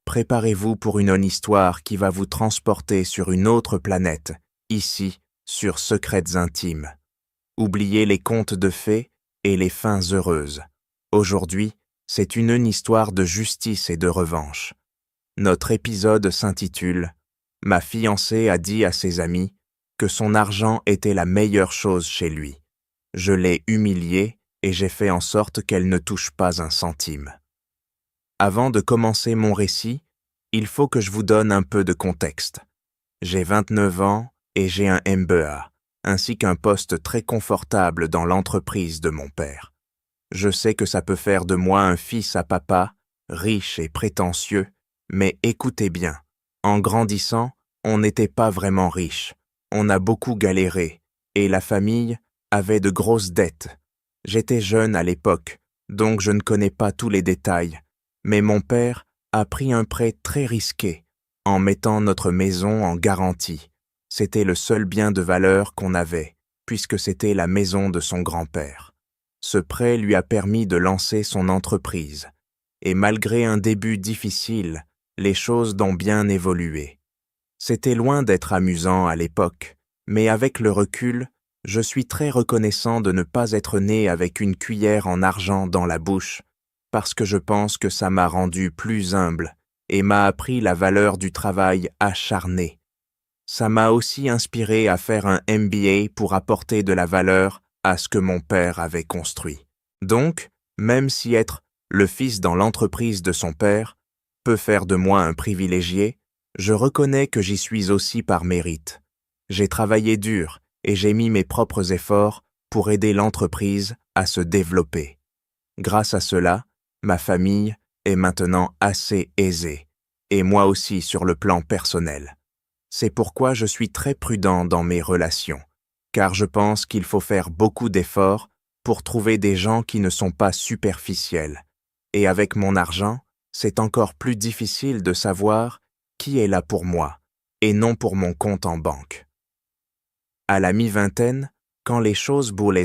préparez-vous pour une histoire qui va vous transporter sur une autre planète, ici, sur Secrets Intimes. Oubliez les contes de fées et les fins heureuses. Aujourd'hui, c'est une histoire de justice et de revanche. Notre épisode s'intitule « Ma fiancée a dit à ses amis que son argent était la meilleure chose chez lui. Je l'ai humiliée et j'ai fait en sorte qu'elle ne touche pas un centime. » Avant de commencer mon récit, il faut que je vous donne un peu de contexte. J'ai 29 ans et j'ai un MBA, ainsi qu'un poste très confortable dans l'entreprise de mon père. Je sais que ça peut faire de moi un fils à papa, riche et prétentieux, mais écoutez bien, en grandissant, on n'était pas vraiment riche. On a beaucoup galéré, et la famille avait de grosses dettes. J'étais jeune à l'époque, donc je ne connais pas tous les détails, mais mon père a pris un prêt très risqué, en mettant notre maison en garantie. C'était le seul bien de valeur qu'on avait, puisque c'était la maison de son grand-père. Ce prêt lui a permis de lancer son entreprise, et malgré un début difficile, les choses ont bien évolué. C'était loin d'être amusant à l'époque, mais avec le recul, je suis très reconnaissant de ne pas être né avec une cuillère en argent dans la bouche, parce que je pense que ça m'a rendu plus humble et m'a appris la valeur du travail acharné. Ça m'a aussi inspiré à faire un MBA pour apporter de la valeur à ce que mon père avait construit. Donc, même si être le fils dans l'entreprise de son père peut faire de moi un privilégié, je reconnais que j'y suis aussi par mérite. J'ai travaillé dur et j'ai mis mes propres efforts pour aider l'entreprise à se développer. Grâce à cela, ma famille est maintenant assez aisée, et moi aussi sur le plan personnel. C'est pourquoi je suis très prudent dans mes relations, car je pense qu'il faut faire beaucoup d'efforts pour trouver des gens qui ne sont pas superficiels. Et avec mon argent, c'est encore plus difficile de savoir qui est là pour moi, et non pour mon compte en banque. À la mi-vingtaine, quand les choses boulaient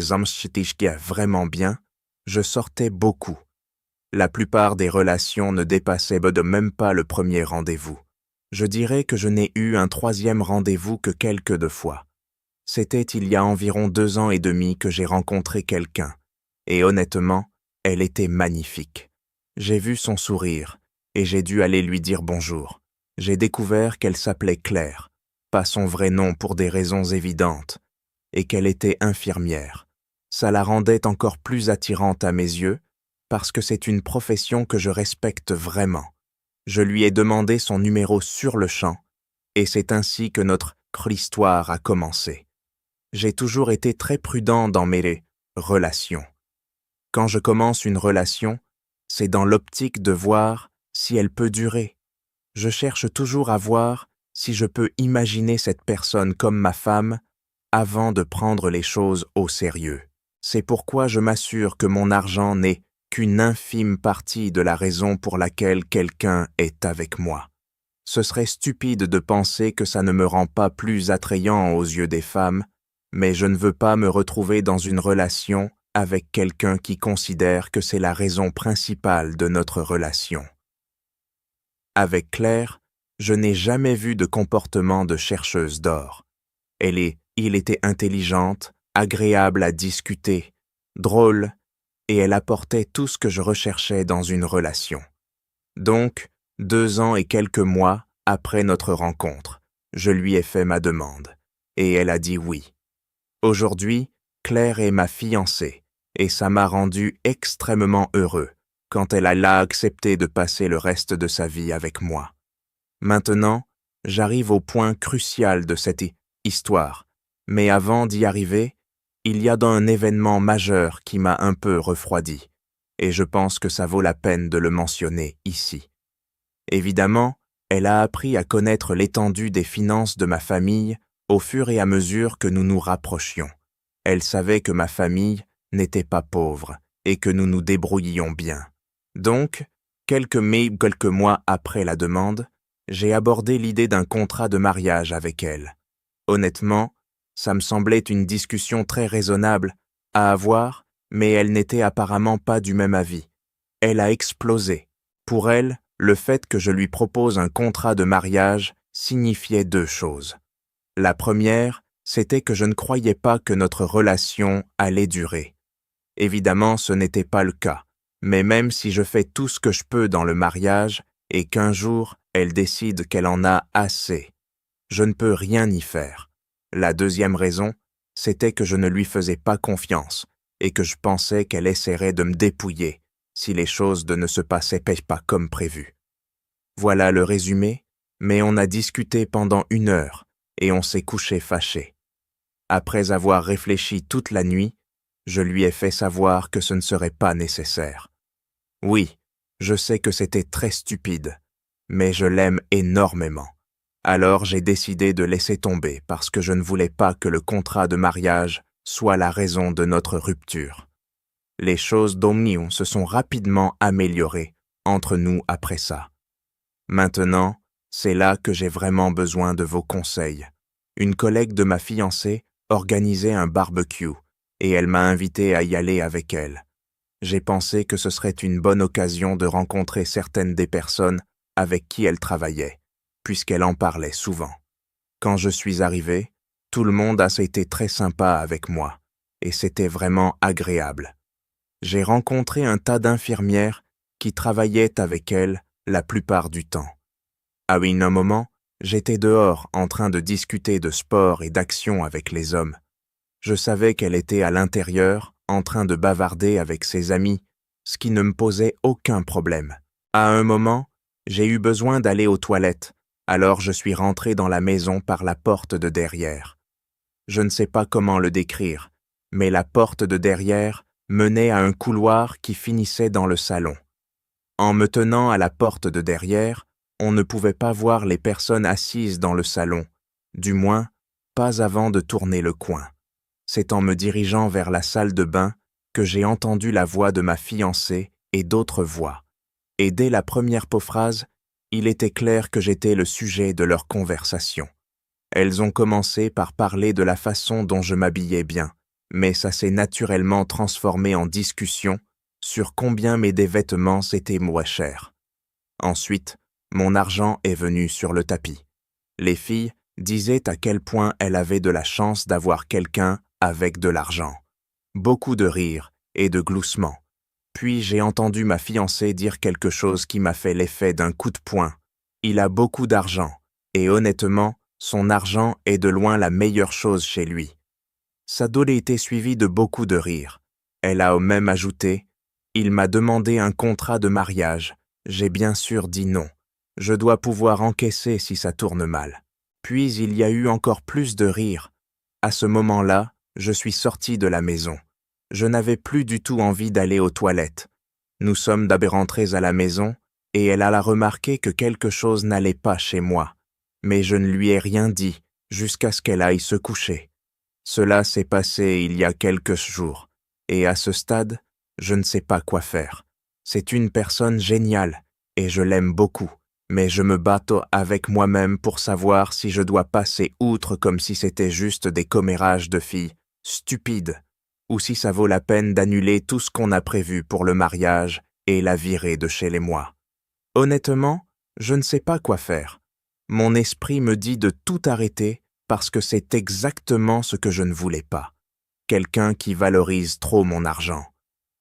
vraiment bien, je sortais beaucoup. La plupart des relations ne dépassaient de même pas le premier rendez-vous. Je dirais que je n'ai eu un troisième rendez-vous que quelques de fois. C'était il y a environ 2 ans et demi que j'ai rencontré quelqu'un, et honnêtement, elle était magnifique. J'ai vu son sourire, et j'ai dû aller lui dire bonjour. J'ai découvert qu'elle s'appelait Claire, pas son vrai nom pour des raisons évidentes, et qu'elle était infirmière. Ça la rendait encore plus attirante à mes yeux, parce que c'est une profession que je respecte vraiment. Je lui ai demandé son numéro sur le champ, et c'est ainsi que notre histoire a commencé. J'ai toujours été très prudent dans mes relations. Quand je commence une relation, c'est dans l'optique de voir si elle peut durer. Je cherche toujours à voir si je peux imaginer cette personne comme ma femme avant de prendre les choses au sérieux. C'est pourquoi je m'assure que mon argent n'est qu'une infime partie de la raison pour laquelle quelqu'un est avec moi. Ce serait stupide de penser que ça ne me rend pas plus attrayant aux yeux des femmes, mais je ne veux pas me retrouver dans une relation avec quelqu'un qui considère que c'est la raison principale de notre relation. Avec Claire, je n'ai jamais vu de comportement de chercheuse d'or. Il était intelligente, agréable à discuter, drôle, et elle apportait tout ce que je recherchais dans une relation. Donc, 2 ans et quelques mois après notre rencontre, je lui ai fait ma demande, et elle a dit oui. Aujourd'hui, Claire est ma fiancée, et ça m'a rendu extrêmement heureux quand elle a accepté de passer le reste de sa vie avec moi. Maintenant, j'arrive au point crucial de cette histoire, mais avant d'y arriver, il y a un événement majeur qui m'a un peu refroidi, et je pense que ça vaut la peine de le mentionner ici. Évidemment, elle a appris à connaître l'étendue des finances de ma famille au fur et à mesure que nous nous rapprochions. Elle savait que ma famille n'était pas pauvre et que nous nous débrouillions bien. Donc, quelques mois après la demande, j'ai abordé l'idée d'un contrat de mariage avec elle. Honnêtement, ça me semblait une discussion très raisonnable à avoir, mais elle n'était apparemment pas du même avis. Elle a explosé. Pour elle, Le fait que je lui propose un contrat de mariage signifiait deux choses. La première, c'était que je ne croyais pas que notre relation allait durer. Évidemment, ce n'était pas le cas, mais même si je fais tout ce que je peux dans le mariage et qu'un jour elle décide qu'elle en a assez, je ne peux rien y faire. La deuxième raison, c'était que je ne lui faisais pas confiance et que je pensais qu'elle essaierait de me dépouiller si les choses ne se passaient pas comme prévu. Voilà le résumé, mais on a discuté pendant 1 heure et on s'est couché fâché. Après avoir réfléchi toute la nuit, je lui ai fait savoir que ce ne serait pas nécessaire. Oui, je sais que c'était très stupide, mais je l'aime énormément. Alors j'ai décidé de laisser tomber parce que je ne voulais pas que le contrat de mariage soit la raison de notre rupture. Les choses d'Omnium se sont rapidement améliorées entre nous après ça. Maintenant, c'est là que j'ai vraiment besoin de vos conseils. Une collègue de ma fiancée organisait un barbecue et elle m'a invité à y aller avec elle. J'ai pensé que ce serait une bonne occasion de rencontrer certaines des personnes avec qui elle travaillait, puisqu'elle en parlait souvent. Quand je suis arrivé, tout le monde a été très sympa avec moi, et c'était vraiment agréable. J'ai rencontré un tas d'infirmières qui travaillaient avec elle la plupart du temps. À un moment, j'étais dehors en train de discuter de sport et d'action avec les hommes. Je savais qu'elle était à l'intérieur, en train de bavarder avec ses amis, ce qui ne me posait aucun problème. À un moment, j'ai eu besoin d'aller aux toilettes, alors je suis rentré dans la maison par la porte de derrière. Je ne sais pas comment le décrire, mais la porte de derrière menait à un couloir qui finissait dans le salon. En me tenant à la porte de derrière, on ne pouvait pas voir les personnes assises dans le salon, du moins, pas avant de tourner le coin. C'est en me dirigeant vers la salle de bain que j'ai entendu la voix de ma fiancée et d'autres voix. Et dès la première phrase, il était clair que j'étais le sujet de leur conversation. Elles ont commencé par parler de la façon dont je m'habillais bien, mais ça s'est naturellement transformé en discussion sur combien des vêtements étaient moins chers. Ensuite, mon argent est venu sur le tapis. Les filles disaient à quel point elles avaient de la chance d'avoir quelqu'un avec de l'argent. Beaucoup de rires et de gloussements. Puis j'ai entendu ma fiancée dire quelque chose qui m'a fait l'effet d'un coup de poing. Il a beaucoup d'argent, et honnêtement, son argent est de loin la meilleure chose chez lui. Ça doit été suivi de beaucoup de rires. Elle a même ajouté « Il m'a demandé un contrat de mariage. J'ai bien sûr dit non. Je dois pouvoir encaisser si ça tourne mal. » Puis il y a eu encore plus de rires. À ce moment-là, je suis sorti de la maison. Je n'avais plus du tout envie d'aller aux toilettes. Nous sommes d'abord rentrés à la maison et elle a remarqué que quelque chose n'allait pas chez moi. Mais je ne lui ai rien dit jusqu'à ce qu'elle aille se coucher. Cela s'est passé il y a quelques jours et à ce stade, je ne sais pas quoi faire. C'est une personne géniale et je l'aime beaucoup. Mais je me bats avec moi-même pour savoir si je dois passer outre comme si c'était juste des commérages de filles stupides, ou si ça vaut la peine d'annuler tout ce qu'on a prévu pour le mariage et la virer de chez les mois. Honnêtement, je ne sais pas quoi faire. Mon esprit me dit de tout arrêter parce que c'est exactement ce que je ne voulais pas. Quelqu'un qui valorise trop mon argent.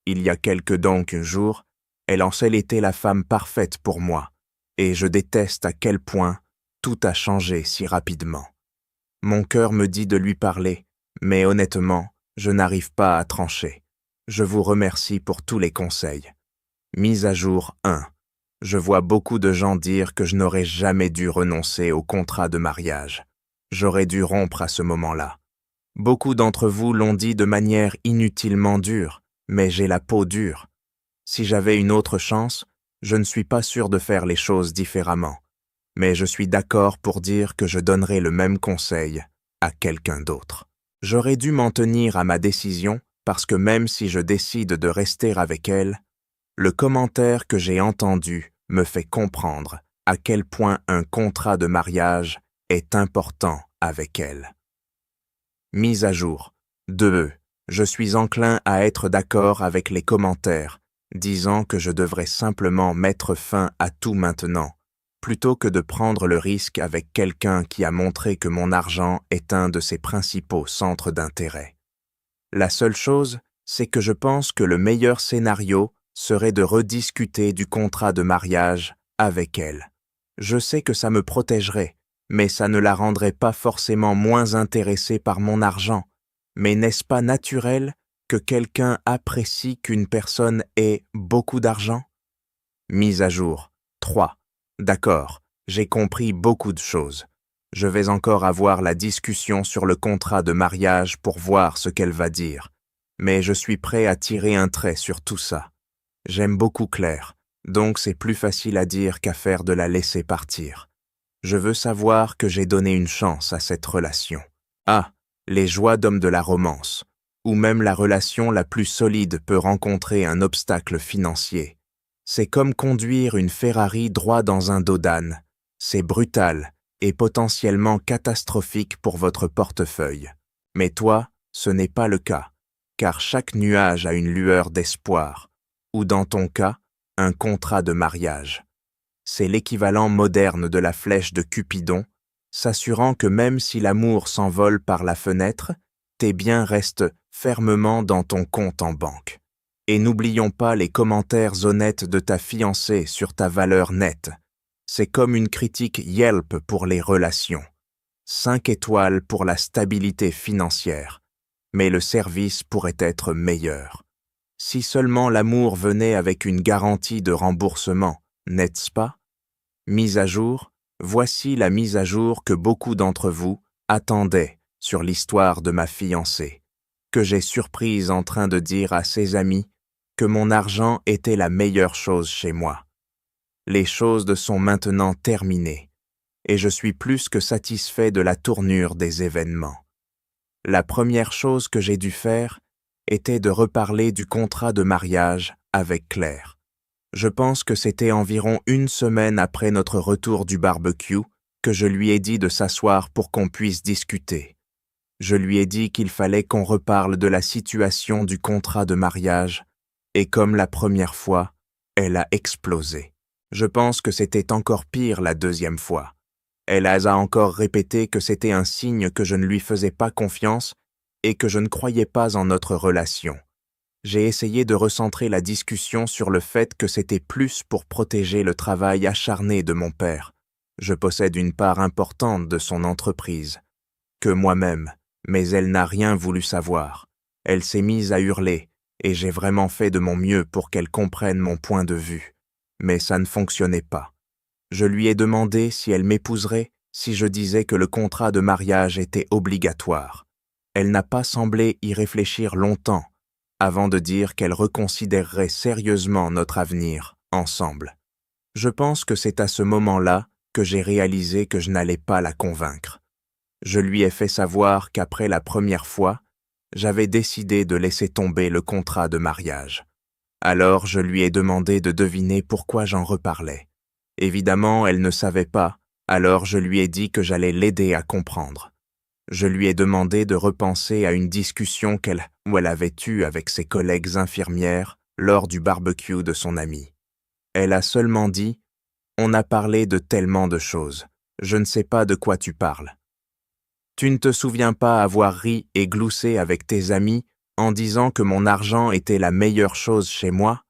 Il y a quelques jours, elle en sait était la femme parfaite pour moi. Et je déteste à quel point tout a changé si rapidement. Mon cœur me dit de lui parler, mais honnêtement, je n'arrive pas à trancher. Je vous remercie pour tous les conseils. Mise à jour 1. Je vois beaucoup de gens dire que je n'aurais jamais dû renoncer au contrat de mariage. J'aurais dû rompre à ce moment-là. Beaucoup d'entre vous l'ont dit de manière inutilement dure, mais j'ai la peau dure. Si j'avais une autre chance, je ne suis pas sûr de faire les choses différemment, mais je suis d'accord pour dire que je donnerai le même conseil à quelqu'un d'autre. J'aurais dû m'en tenir à ma décision parce que même si je décide de rester avec elle, le commentaire que j'ai entendu me fait comprendre à quel point un contrat de mariage est important avec elle. Mise à jour. 2. Je suis enclin à être d'accord avec les commentaires, disant que je devrais simplement mettre fin à tout maintenant, plutôt que de prendre le risque avec quelqu'un qui a montré que mon argent est un de ses principaux centres d'intérêt. La seule chose, c'est que je pense que le meilleur scénario serait de rediscuter du contrat de mariage avec elle. Je sais que ça me protégerait, mais ça ne la rendrait pas forcément moins intéressée par mon argent. Mais n'est-ce pas naturel que quelqu'un apprécie qu'une personne ait beaucoup d'argent? Mise à jour. 3. D'accord, j'ai compris beaucoup de choses. Je vais encore avoir la discussion sur le contrat de mariage pour voir ce qu'elle va dire. Mais je suis prêt à tirer un trait sur tout ça. J'aime beaucoup Claire, donc c'est plus facile à dire qu'à faire de la laisser partir. Je veux savoir que j'ai donné une chance à cette relation. Ah, les joies d'homme de la romance, où même la relation la plus solide peut rencontrer un obstacle financier. C'est comme conduire une Ferrari droit dans un dos d'âne. C'est brutal et potentiellement catastrophique pour votre portefeuille. Mais toi, ce n'est pas le cas, car chaque nuage a une lueur d'espoir, ou dans ton cas, un contrat de mariage. C'est l'équivalent moderne de la flèche de Cupidon, s'assurant que même si l'amour s'envole par la fenêtre, tes biens restent fermement dans ton compte en banque. Et n'oublions pas les commentaires honnêtes de ta fiancée sur ta valeur nette. C'est comme une critique Yelp pour les relations. 5 étoiles pour la stabilité financière. Mais le service pourrait être meilleur. Si seulement l'amour venait avec une garantie de remboursement, n'est-ce pas? Mise à jour, voici la mise à jour que beaucoup d'entre vous attendaient sur l'histoire de ma fiancée, que j'ai surprise en train de dire à ses amis que mon argent était la meilleure chose chez moi. Les choses sont maintenant terminées, et je suis plus que satisfait de la tournure des événements. La première chose que j'ai dû faire était de reparler du contrat de mariage avec Claire. Je pense que c'était environ 1 semaine après notre retour du barbecue que je lui ai dit de s'asseoir pour qu'on puisse discuter. Je lui ai dit qu'il fallait qu'on reparle de la situation du contrat de mariage, et comme la première fois, elle a explosé. Je pense que c'était encore pire la deuxième fois. Elle a encore répété que c'était un signe que je ne lui faisais pas confiance et que je ne croyais pas en notre relation. J'ai essayé de recentrer la discussion sur le fait que c'était plus pour protéger le travail acharné de mon père. Je possède une part importante de son entreprise. Que moi-même, mais elle n'a rien voulu savoir. Elle s'est mise à hurler, et j'ai vraiment fait de mon mieux pour qu'elle comprenne mon point de vue. Mais ça ne fonctionnait pas. Je lui ai demandé si elle m'épouserait si je disais que le contrat de mariage était obligatoire. Elle n'a pas semblé y réfléchir longtemps, avant de dire qu'elle reconsidérerait sérieusement notre avenir ensemble. Je pense que c'est à ce moment-là que j'ai réalisé que je n'allais pas la convaincre. Je lui ai fait savoir qu'après la première fois, j'avais décidé de laisser tomber le contrat de mariage. Alors je lui ai demandé de deviner pourquoi j'en reparlais. Évidemment, elle ne savait pas, alors je lui ai dit que j'allais l'aider à comprendre. Je lui ai demandé de repenser à une discussion qu'elle avait eue avec ses collègues infirmières lors du barbecue de son amie. Elle a seulement dit « On a parlé de tellement de choses. Je ne sais pas de quoi tu parles. » Tu ne te souviens pas avoir ri et gloussé avec tes amis en disant que mon argent était la meilleure chose chez moi?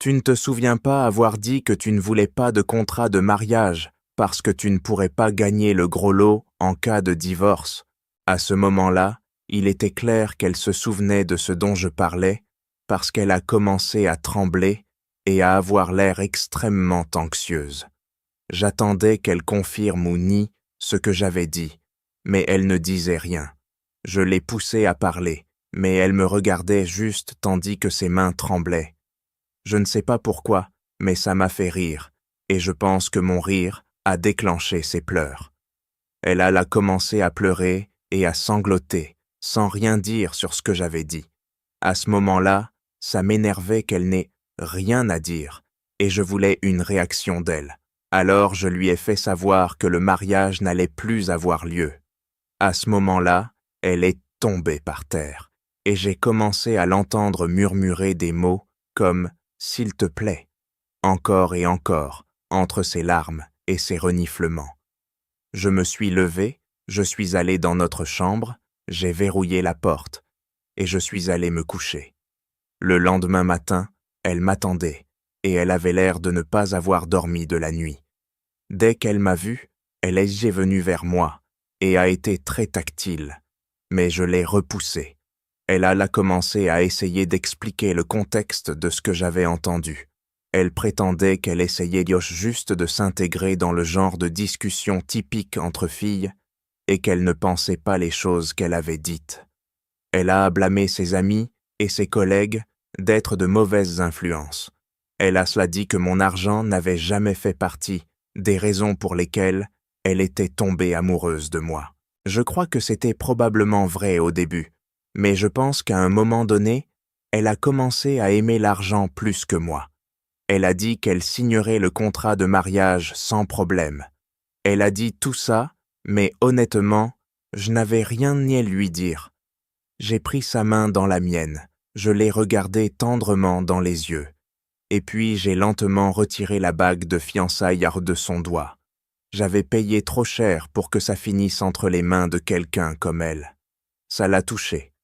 Tu ne te souviens pas avoir dit que tu ne voulais pas de contrat de mariage parce que tu ne pourrais pas gagner le gros lot en cas de divorce? À ce moment-là, il était clair qu'elle se souvenait de ce dont je parlais parce qu'elle a commencé à trembler et à avoir l'air extrêmement anxieuse. J'attendais qu'elle confirme ou nie ce que j'avais dit, mais elle ne disait rien. Je l'ai poussée à parler, mais elle me regardait juste tandis que ses mains tremblaient. Je ne sais pas pourquoi, mais ça m'a fait rire, et je pense que mon rire a déclenché ses pleurs. Elle a commencé à pleurer et à sangloter, sans rien dire sur ce que j'avais dit. À ce moment-là, ça m'énervait qu'elle n'ait rien à dire, et je voulais une réaction d'elle. Alors je lui ai fait savoir que le mariage n'allait plus avoir lieu. À ce moment-là, elle est tombée par terre, et j'ai commencé à l'entendre murmurer des mots comme « s'il te plaît, encore et encore, entre ses larmes et ses reniflements. Je me suis levé, je suis allé dans notre chambre, j'ai verrouillé la porte, et je suis allé me coucher. Le lendemain matin, elle m'attendait, et elle avait l'air de ne pas avoir dormi de la nuit. Dès qu'elle m'a vu, elle est venue vers moi, et a été très tactile, mais je l'ai repoussée. Elle a commencé à essayer d'expliquer le contexte de ce que j'avais entendu. Elle prétendait qu'elle essayait juste de s'intégrer dans le genre de discussion typique entre filles et qu'elle ne pensait pas les choses qu'elle avait dites. Elle a blâmé ses amis et ses collègues d'être de mauvaises influences. Elle a cela dit que mon argent n'avait jamais fait partie des raisons pour lesquelles elle était tombée amoureuse de moi. Je crois que c'était probablement vrai au début, mais je pense qu'à un moment donné, elle a commencé à aimer l'argent plus que moi. Elle a dit qu'elle signerait le contrat de mariage sans problème. Elle a dit tout ça, mais honnêtement, je n'avais rien ni à lui dire. J'ai pris sa main dans la mienne, je l'ai regardée tendrement dans les yeux, et puis j'ai lentement retiré la bague de fiançailles de son doigt. J'avais payé trop cher pour que ça finisse entre les mains de quelqu'un comme elle. Ça l'a touchée.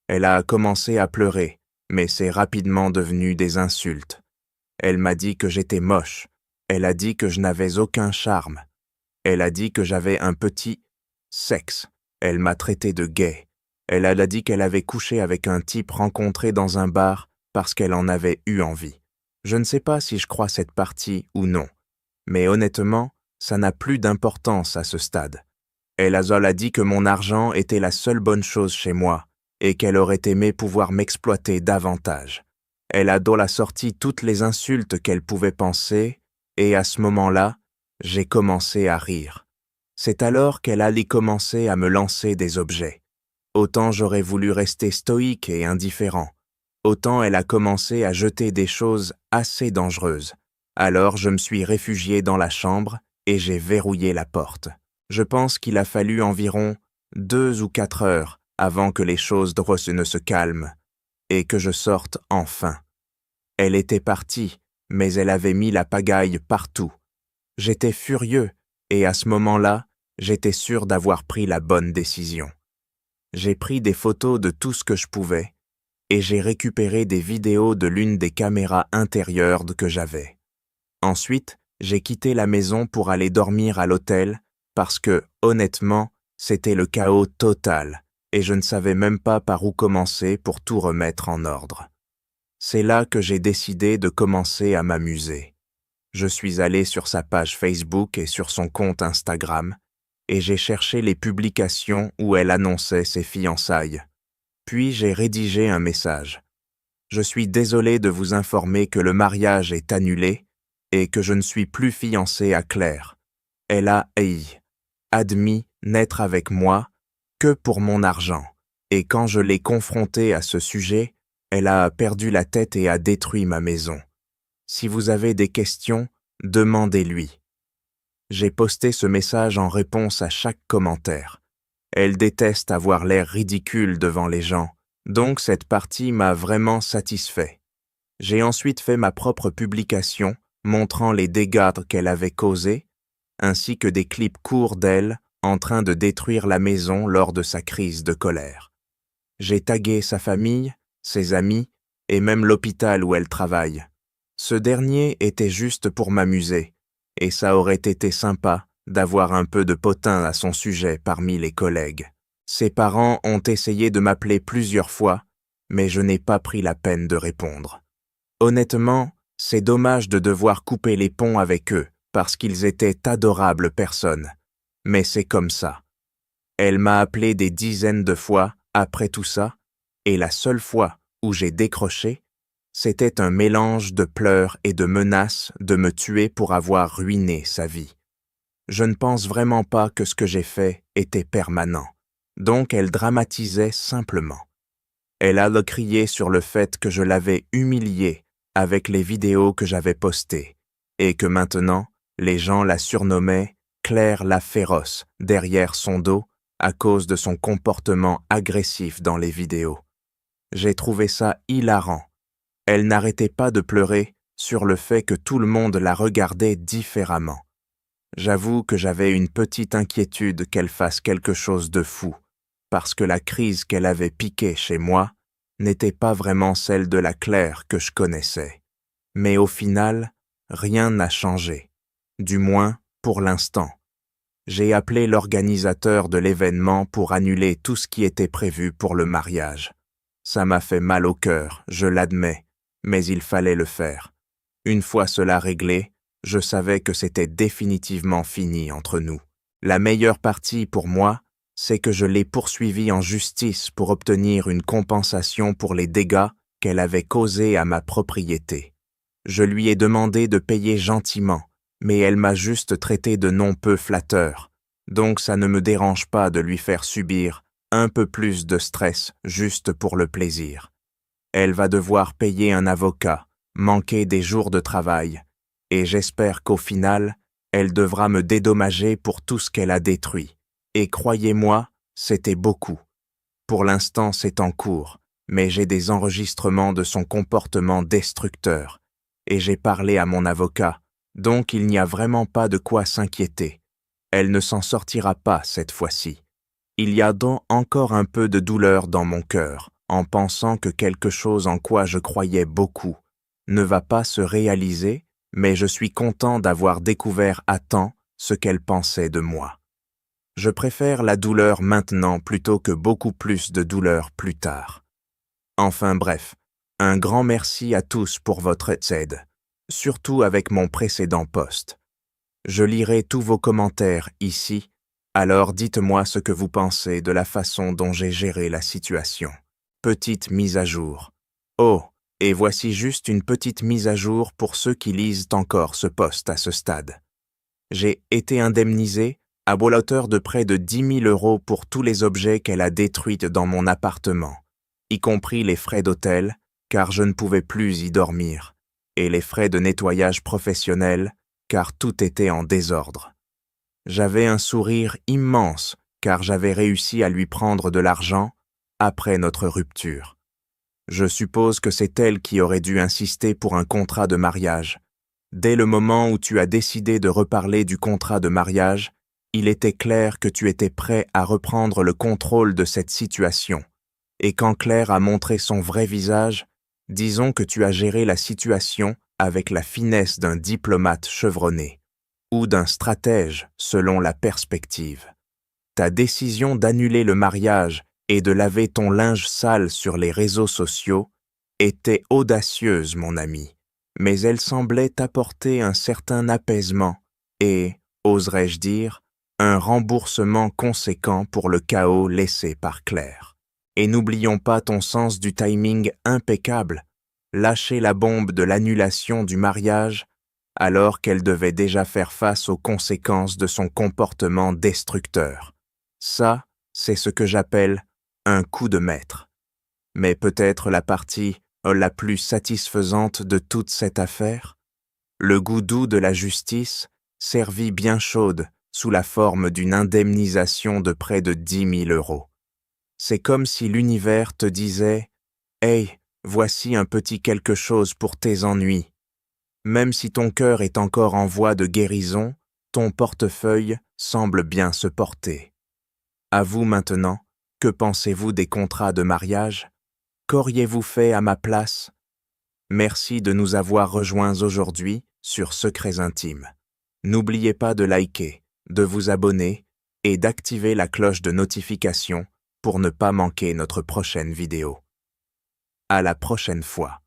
Elle a commencé à pleurer, mais c'est rapidement devenu des insultes. Elle m'a dit que j'étais moche. Elle a dit que je n'avais aucun charme. Elle a dit que j'avais un petit sexe. Elle m'a traité de gay. Elle a dit qu'elle avait couché avec un type rencontré dans un bar parce qu'elle en avait eu envie. Je ne sais pas si je crois cette partie ou non, mais honnêtement, ça n'a plus d'importance à ce stade. Elle a dit que mon argent était la seule bonne chose chez moi et qu'elle aurait aimé pouvoir m'exploiter davantage. Elle a sorti toutes les insultes qu'elle pouvait penser, et à ce moment-là, j'ai commencé à rire. C'est alors qu'elle allait commencer à me lancer des objets. Autant j'aurais voulu rester stoïque et indifférent, autant elle a commencé à jeter des choses assez dangereuses. Alors je me suis réfugié dans la chambre et j'ai verrouillé la porte. Je pense qu'il a fallu environ 2 ou 4 heures avant que les choses ne se calment et que je sorte enfin. Elle était partie, mais elle avait mis la pagaille partout. J'étais furieux et à ce moment-là, j'étais sûr d'avoir pris la bonne décision. J'ai pris des photos de tout ce que je pouvais et j'ai récupéré des vidéos de l'une des caméras intérieures que j'avais. Ensuite, j'ai quitté la maison pour aller dormir à l'hôtel parce que, honnêtement, c'était le chaos total et je ne savais même pas par où commencer pour tout remettre en ordre. C'est là que j'ai décidé de commencer à m'amuser. Je suis allé sur sa page Facebook et sur son compte Instagram et j'ai cherché les publications où elle annonçait ses fiançailles. Puis j'ai rédigé un message. Je suis désolé de vous informer que le mariage est annulé et que je ne suis plus fiancé à Claire. Elle a admis n'être avec moi que pour mon argent, et quand je l'ai confrontée à ce sujet, elle a perdu la tête et a détruit ma maison. Si vous avez des questions, demandez-lui. J'ai posté ce message en réponse à chaque commentaire. Elle déteste avoir l'air ridicule devant les gens, donc cette partie m'a vraiment satisfait. J'ai ensuite fait ma propre publication montrant les dégâts qu'elle avait causés, ainsi que des clips courts d'elle en train de détruire la maison lors de sa crise de colère. J'ai tagué sa famille, ses amis et même l'hôpital où elle travaille. Ce dernier était juste pour m'amuser, et ça aurait été sympa d'avoir un peu de potin à son sujet parmi les collègues. Ses parents ont essayé de m'appeler plusieurs fois, mais je n'ai pas pris la peine de répondre. Honnêtement, c'est dommage de devoir couper les ponts avec eux, parce qu'ils étaient adorables personnes. Mais c'est comme ça. Elle m'a appelé des dizaines de fois après tout ça, et la seule fois où j'ai décroché, c'était un mélange de pleurs et de menaces de me tuer pour avoir ruiné sa vie. Je ne pense vraiment pas que ce que j'ai fait était permanent, donc elle dramatisait simplement. Elle a crié sur le fait que je l'avais humiliée avec les vidéos que j'avais postées, et que maintenant, les gens la surnommaient Claire la féroce derrière son dos à cause de son comportement agressif dans les vidéos. J'ai trouvé ça hilarant. Elle n'arrêtait pas de pleurer sur le fait que tout le monde la regardait différemment. J'avoue que j'avais une petite inquiétude qu'elle fasse quelque chose de fou, parce que la crise qu'elle avait piquée chez moi n'était pas vraiment celle de la Claire que je connaissais. Mais au final, rien n'a changé, du moins pour l'instant. J'ai appelé l'organisateur de l'événement pour annuler tout ce qui était prévu pour le mariage. Ça m'a fait mal au cœur, je l'admets, mais il fallait le faire. Une fois cela réglé, je savais que c'était définitivement fini entre nous. La meilleure partie pour moi, c'est que je l'ai poursuivie en justice pour obtenir une compensation pour les dégâts qu'elle avait causés à ma propriété. Je lui ai demandé de payer gentiment, mais elle m'a juste traité de non peu flatteur, donc ça ne me dérange pas de lui faire subir un peu plus de stress juste pour le plaisir. Elle va devoir payer un avocat, manquer des jours de travail, et j'espère qu'au final, elle devra me dédommager pour tout ce qu'elle a détruit. Et croyez-moi, c'était beaucoup. Pour l'instant, c'est en cours, mais j'ai des enregistrements de son comportement destructeur, et j'ai parlé à mon avocat, donc il n'y a vraiment pas de quoi s'inquiéter. Elle ne s'en sortira pas cette fois-ci. Il y a donc encore un peu de douleur dans mon cœur, en pensant que quelque chose en quoi je croyais beaucoup ne va pas se réaliser, mais je suis content d'avoir découvert à temps ce qu'elle pensait de moi. Je préfère la douleur maintenant plutôt que beaucoup plus de douleur plus tard. Enfin bref, un grand merci à tous pour votre aide, surtout avec mon précédent post. Je lirai tous vos commentaires ici, alors dites-moi ce que vous pensez de la façon dont j'ai géré la situation. Petite mise à jour. Oh, et voici juste une petite mise à jour pour ceux qui lisent encore ce post à ce stade. J'ai été indemnisé à hauteur de près de 10 000 € pour tous les objets qu'elle a détruits dans mon appartement, y compris les frais d'hôtel, car je ne pouvais plus y dormir, et les frais de nettoyage professionnel, car tout était en désordre. J'avais un sourire immense, car j'avais réussi à lui prendre de l'argent après notre rupture. Je suppose que c'est elle qui aurait dû insister pour un contrat de mariage. Dès le moment où tu as décidé de reparler du contrat de mariage, il était clair que tu étais prêt à reprendre le contrôle de cette situation. Et quand Claire a montré son vrai visage, disons que tu as géré la situation avec la finesse d'un diplomate chevronné, ou d'un stratège selon la perspective. Ta décision d'annuler le mariage et de laver ton linge sale sur les réseaux sociaux était audacieuse, mon ami, mais elle semblait t'apporter un certain apaisement et, oserais-je dire, un remboursement conséquent pour le chaos laissé par Claire. Et n'oublions pas ton sens du timing impeccable, lâcher la bombe de l'annulation du mariage alors qu'elle devait déjà faire face aux conséquences de son comportement destructeur. Ça, c'est ce que j'appelle un coup de maître. Mais peut-être la partie la plus satisfaisante de toute cette affaire, le goût doux de la justice, servit bien chaude sous la forme d'une indemnisation de près de 10 000 €. C'est comme si l'univers te disait « Hey, voici un petit quelque chose pour tes ennuis. » Même si ton cœur est encore en voie de guérison, ton portefeuille semble bien se porter. À vous maintenant, que pensez-vous des contrats de mariage? Qu'auriez-vous fait à ma place? Merci de nous avoir rejoints aujourd'hui sur Secrets Intimes. N'oubliez pas de liker, de vous abonner et d'activer la cloche de notification pour ne pas manquer notre prochaine vidéo. À la prochaine fois.